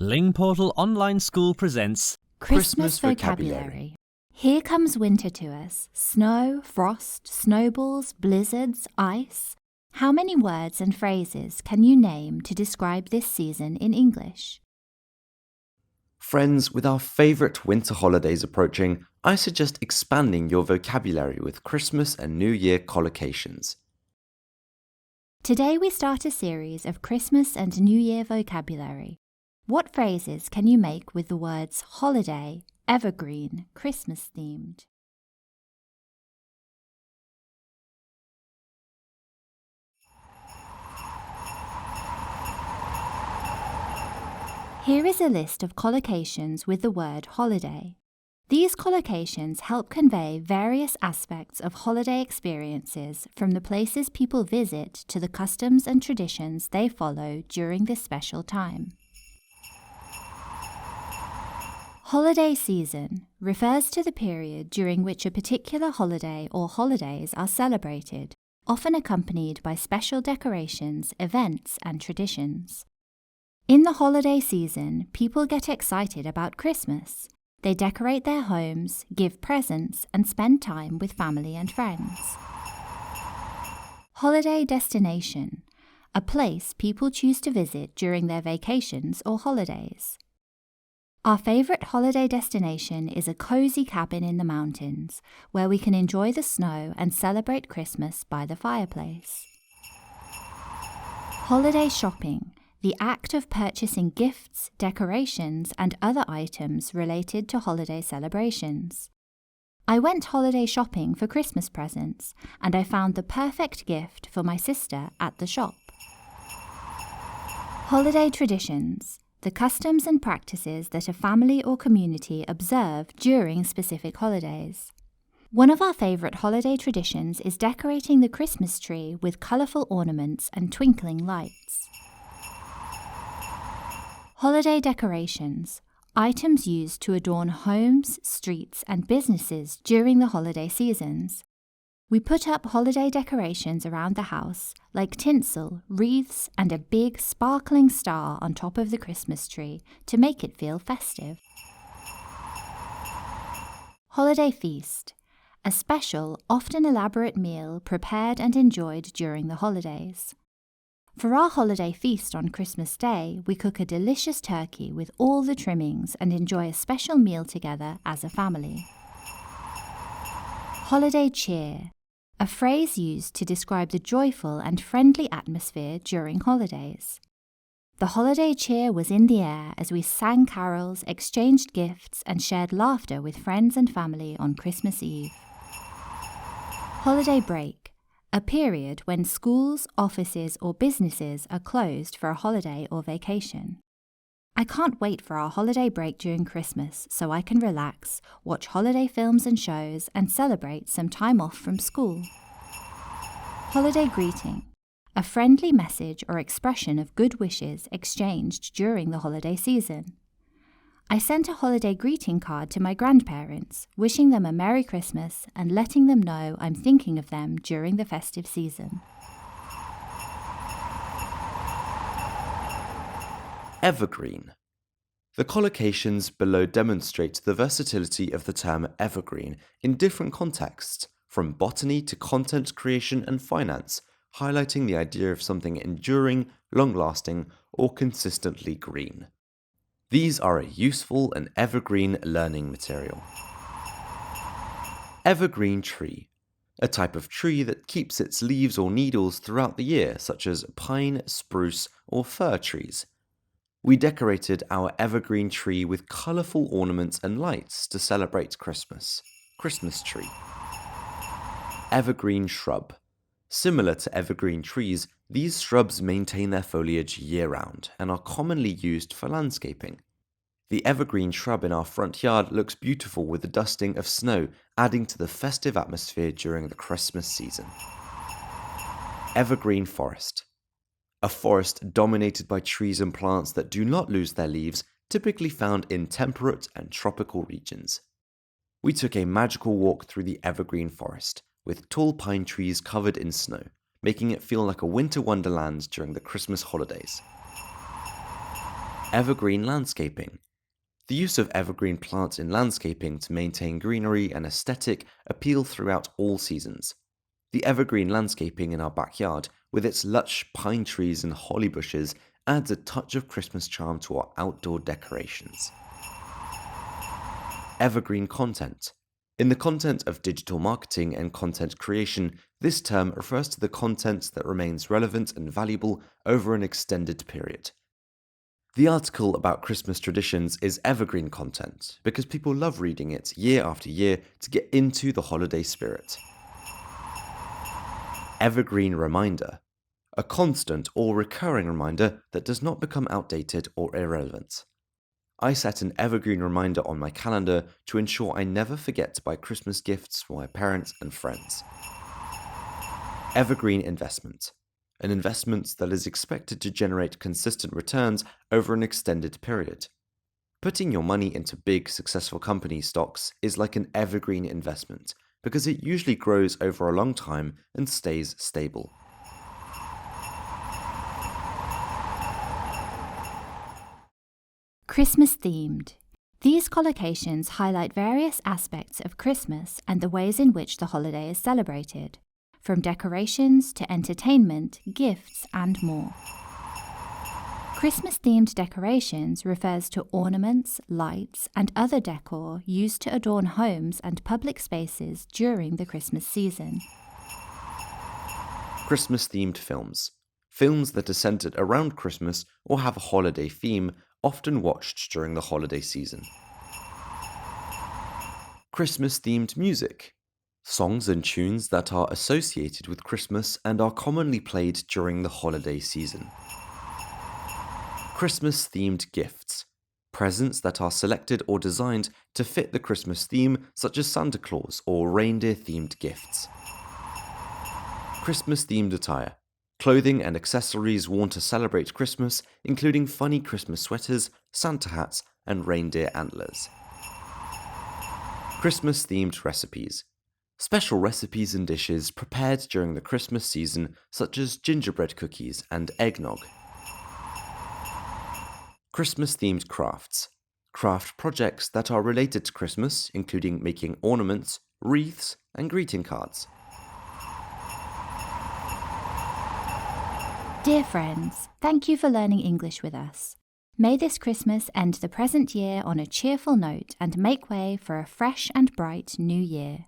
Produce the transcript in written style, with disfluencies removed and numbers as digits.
Lingportal Online School presents Christmas vocabulary. Here comes winter to us. Snow, frost, snowballs, blizzards, ice. How many words and phrases can you name to describe this season in English? Friends, with our favourite winter holidays approaching, I suggest expanding your vocabulary with Christmas and New Year collocations. Today we start a series of Christmas and New Year vocabulary. What phrases can you make with the words holiday, evergreen, Christmas-themed? Here is a list of collocations with the word holiday. These collocations help convey various aspects of holiday experiences from the places people visit to the customs and traditions they follow during this special time. Holiday season refers to the period during which a particular holiday or holidays are celebrated, often accompanied by special decorations, events, and traditions. In the holiday season, people get excited about Christmas. They decorate their homes, give presents, and spend time with family and friends. Holiday destination, a place people choose to visit during their vacations or holidays. Our favourite holiday destination is a cosy cabin in the mountains, where we can enjoy the snow and celebrate Christmas by the fireplace. Holiday shopping, the act of purchasing gifts, decorations, and other items related to holiday celebrations. I went holiday shopping for Christmas presents, and I found the perfect gift for my sister at the shop. Holiday traditions, the customs and practices that a family or community observe during specific holidays. One of our favourite holiday traditions is decorating the Christmas tree with colourful ornaments and twinkling lights. Holiday decorations, items used to adorn homes, streets, and businesses during the holiday seasons. We put up holiday decorations around the house, like tinsel, wreaths, and a big sparkling star on top of the Christmas tree to make it feel festive. Holiday feast, a special, often elaborate meal prepared and enjoyed during the holidays. For our holiday feast on Christmas Day, we cook a delicious turkey with all the trimmings and enjoy a special meal together as a family. Holiday cheer, a phrase used to describe the joyful and friendly atmosphere during holidays. The holiday cheer was in the air as we sang carols, exchanged gifts, and shared laughter with friends and family on Christmas Eve. Holiday break, a period when schools, offices, or businesses are closed for a holiday or vacation. I can't wait for our holiday break during Christmas so I can relax, watch holiday films and shows, and celebrate some time off from school. Holiday greeting, a friendly message or expression of good wishes exchanged during the holiday season. I sent a holiday greeting card to my grandparents, wishing them a Merry Christmas and letting them know I'm thinking of them during the festive season. Evergreen. The collocations below demonstrate the versatility of the term evergreen in different contexts, from botany to content creation and finance, highlighting the idea of something enduring, long-lasting, or consistently green. These are a useful and evergreen learning material. Evergreen tree, a type of tree that keeps its leaves or needles throughout the year, such as pine, spruce, or fir trees. We decorated our evergreen tree with colourful ornaments and lights to celebrate Christmas. Christmas tree. Evergreen shrub. Similar to evergreen trees, these shrubs maintain their foliage year-round and are commonly used for landscaping. The evergreen shrub in our front yard looks beautiful with the dusting of snow, adding to the festive atmosphere during the Christmas season. Evergreen forest. A forest dominated by trees and plants that do not lose their leaves, typically found in temperate and tropical regions. We took a magical walk through the evergreen forest, with tall pine trees covered in snow, making it feel like a winter wonderland during the Christmas holidays. Evergreen landscaping. The use of evergreen plants in landscaping to maintain greenery and aesthetic appeal throughout all seasons. The evergreen landscaping in our backyard, with its lush pine trees and holly bushes, adds a touch of Christmas charm to our outdoor decorations. Evergreen content. In the content of digital marketing and content creation, this term refers to the content that remains relevant and valuable over an extended period. The article about Christmas traditions is evergreen content because people love reading it year after year to get into the holiday spirit. Evergreen reminder. A constant or recurring reminder that does not become outdated or irrelevant. I set an evergreen reminder on my calendar to ensure I never forget to buy Christmas gifts for my parents and friends. Evergreen investment. An investment that is expected to generate consistent returns over an extended period. Putting your money into big, successful company stocks is like an evergreen investment because it usually grows over a long time and stays stable. Christmas-themed. These collocations highlight various aspects of Christmas and the ways in which the holiday is celebrated, from decorations to entertainment, gifts, and more. Christmas-themed decorations refers to ornaments, lights, and other decor used to adorn homes and public spaces during the Christmas season. Christmas-themed films. Films that are centered around Christmas or have a holiday theme, often watched during the holiday season. Christmas-themed music. Songs and tunes that are associated with Christmas and are commonly played during the holiday season. Christmas-themed gifts. Presents that are selected or designed to fit the Christmas theme, such as Santa Claus or reindeer-themed gifts. Christmas-themed attire. Clothing and accessories worn to celebrate Christmas, including funny Christmas sweaters, Santa hats, and reindeer antlers. Christmas-themed recipes. Special recipes and dishes prepared during the Christmas season, such as gingerbread cookies and eggnog. Christmas-themed crafts. Craft projects that are related to Christmas, including making ornaments, wreaths, and greeting cards. Dear friends, thank you for learning English with us. May this Christmas end the present year on a cheerful note and make way for a fresh and bright new year.